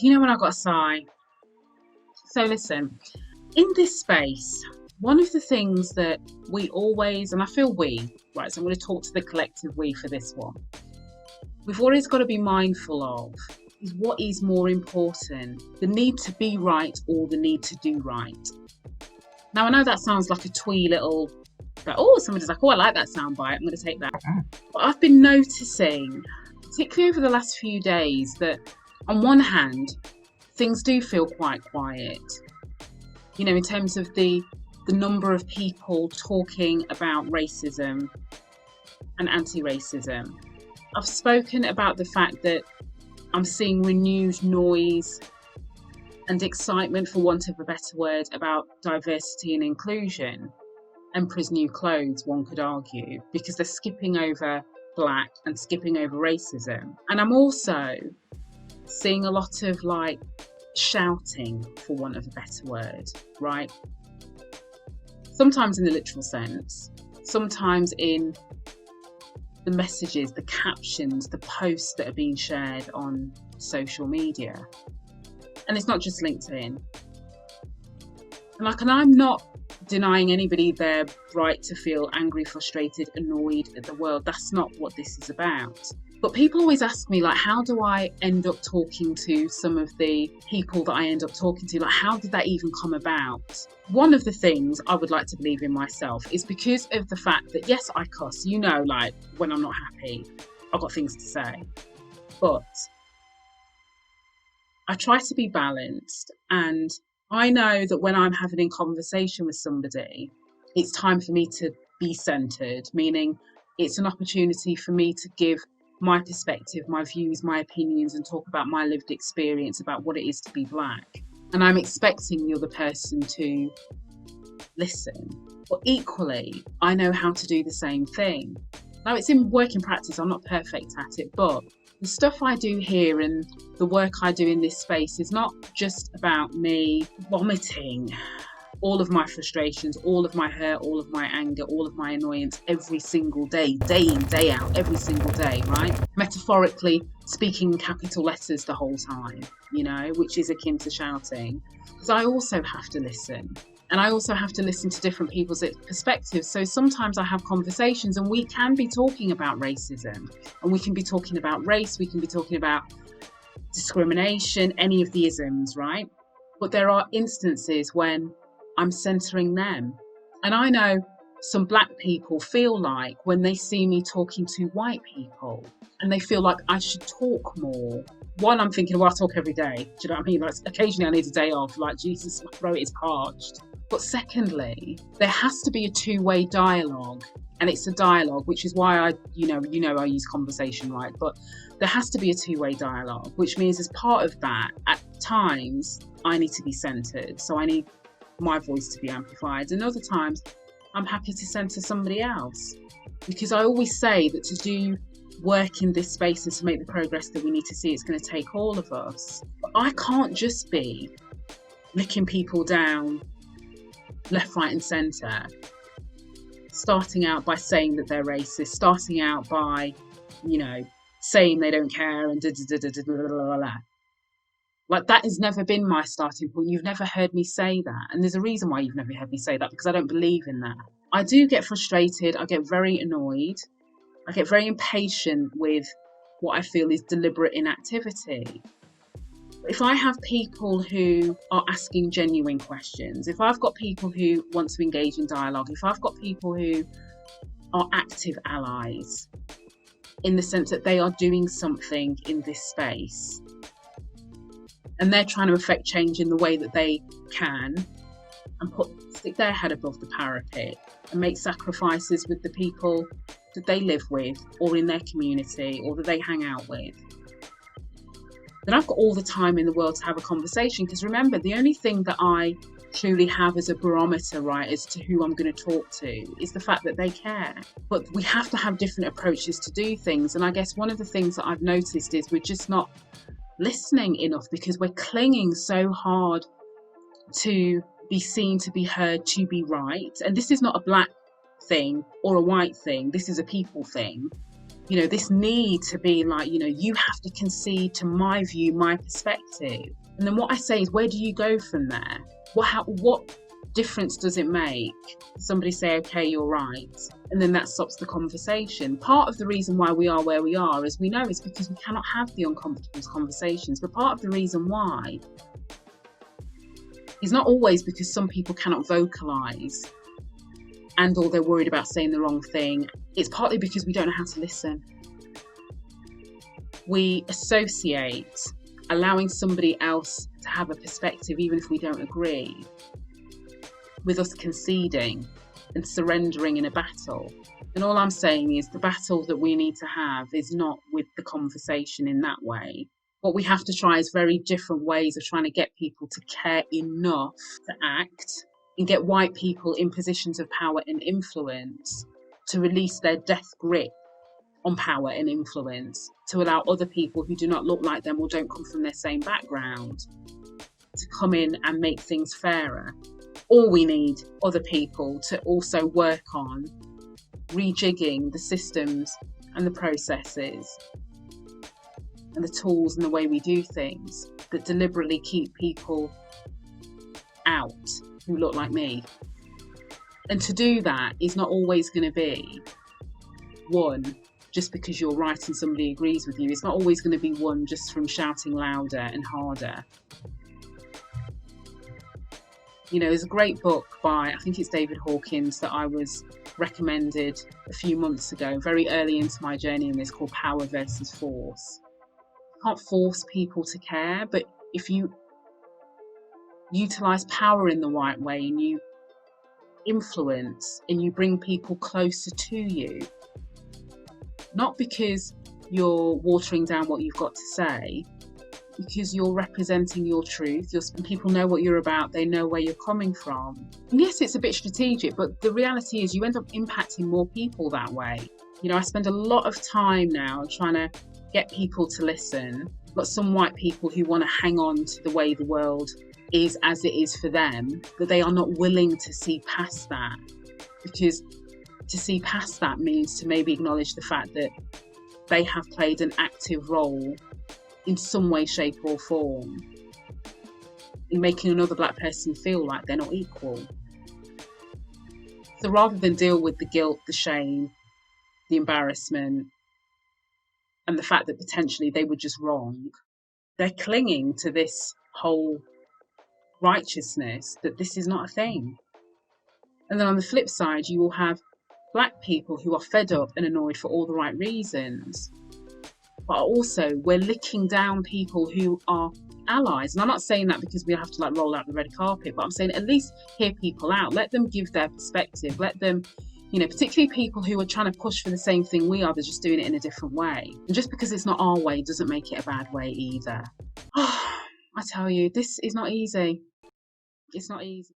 when I got a sigh. So listen, in this space, one of the things that we always, and I feel we, right, so I'm going to talk to the collective we for this one. We've always got to be mindful of is what is more important, the need to be right or the need to do right. Now, I know that sounds like a twee little, somebody's like, I like that soundbite, I'm going to take that. But I've been noticing, particularly over the last few days, that on one hand, things do feel quite quiet. In terms of the number of people talking about racism and anti-racism. I've spoken about the fact that I'm seeing renewed noise and excitement, for want of a better word, about diversity and inclusion. Emperor's new clothes, one could argue, because they're skipping over black and skipping over racism. And I'm also seeing a lot of shouting, for want of a better word, right? Sometimes in the literal sense, sometimes in the messages, the captions, the posts that are being shared on social media. And it's not just LinkedIn. And I'm not denying anybody their right to feel angry, frustrated, annoyed at the world. That's not what this is about. But people always ask me, how do I end up talking to some of the people that I end up talking to? How did that even come about? One of the things I would like to believe in myself is because of the fact that, yes, I cuss, when I'm not happy, I've got things to say. But I try to be balanced, and I know that when I'm having a conversation with somebody, it's time for me to be centered, meaning it's an opportunity for me to give my perspective, my views, my opinions, and talk about my lived experience about what it is to be Black. And I'm expecting the other person to listen. But equally, I know how to do the same thing. Now, it's in working practice. I'm not perfect at it, but the stuff I do here and the work I do in this space is not just about me vomiting all of my frustrations, all of my hurt, all of my anger, all of my annoyance every single day, day in, day out, every single day, right? Metaphorically speaking in capital letters the whole time, which is akin to shouting. Because I also have to listen. And I also have to listen to different people's perspectives. So sometimes I have conversations and we can be talking about racism, and we can be talking about race, we can be talking about discrimination, any of the isms, right? But there are instances when I'm centering them. And I know some Black people feel like when they see me talking to white people and they feel like I should talk more. One, I'm thinking, I talk every day. Do you know what I mean? Occasionally I need a day off, Jesus, my throat is parched. But secondly, there has to be a two-way dialogue. And it's a dialogue, which is why I use conversation, right? But there has to be a two-way dialogue, which means as part of that, at times, I need to be centered. So I need my voice to be amplified. And other times, I'm happy to center somebody else. Because I always say that to do work in this space and to make the progress that we need to see, it's going to take all of us. But I can't just be licking people down left, right and centre, starting out by saying that they're racist, starting out by, saying they don't care and that has never been my starting point. You've never heard me say that. And there's a reason why you've never heard me say that, because I don't believe in that. I do get frustrated. I get very annoyed. I get very impatient with what I feel is deliberate inactivity. If I have people who are asking genuine questions, if I've got people who want to engage in dialogue, if I've got people who are active allies, in the sense that they are doing something in this space, and they're trying to affect change in the way that they can, and stick their head above the parapet and make sacrifices with the people that they live with or in their community or that they hang out with, then I've got all the time in the world to have a conversation. Because remember, the only thing that I truly have as a barometer, right, as to who I'm going to talk to is the fact that they care. But we have to have different approaches to do things. And I guess one of the things that I've noticed is we're just not listening enough, because we're clinging so hard to be seen, to be heard, to be right. And this is not a Black thing or a white thing. This is a people thing. this need to be like, you have to concede to my view, my perspective. And then what I say is, where do you go from there? What difference does it make? Somebody say, okay, you're right. And then that stops the conversation. Part of the reason why we are where we are, as we know, is because we cannot have the uncomfortable conversations. But part of the reason why is not always because some people cannot vocalise and or they're worried about saying the wrong thing. It's partly because we don't know how to listen. We associate allowing somebody else to have a perspective, even if we don't agree, with us conceding and surrendering in a battle. And all I'm saying is the battle that we need to have is not with the conversation in that way. What we have to try is very different ways of trying to get people to care enough to act and get white people in positions of power and influence to release their death grip on power and influence, to allow other people who do not look like them or don't come from their same background to come in and make things fairer. Or we need other people to also work on rejigging the systems and the processes and the tools and the way we do things that deliberately keep people out who look like me. And to do that is not always going to be one, just because you're right and somebody agrees with you. It's not always going to be one just from shouting louder and harder. There's a great book by, I think it's David Hawkins, that I was recommended a few months ago, very early into my journey in this, called Power versus Force. You can't force people to care, but if you utilize power in the right way and you influence and you bring people closer to you, not because you're watering down what you've got to say, because you're representing your truth, and people know what you're about, they know where you're coming from. And yes, it's a bit strategic, but the reality is you end up impacting more people that way. I spend a lot of time now trying to get people to listen. I've got some white people who want to hang on to the way the world is as it is for them, but they are not willing to see past that, because to see past that means to maybe acknowledge the fact that they have played an active role in some way, shape or form in making another black person feel like they're not equal. So rather than deal with the guilt, the shame, the embarrassment, and the fact that potentially they were just wrong, they're clinging to this whole righteousness that this is not a thing. And then on the flip side, you will have black people who are fed up and annoyed for all the right reasons, but also we're licking down people who are allies. And I'm not saying that because we have to roll out the red carpet, but I'm saying at least hear people out, let them give their perspective, let them, particularly people who are trying to push for the same thing we are, they're just doing it in a different way. And just because it's not our way doesn't make it a bad way either. I tell you, this is not easy. It's not easy.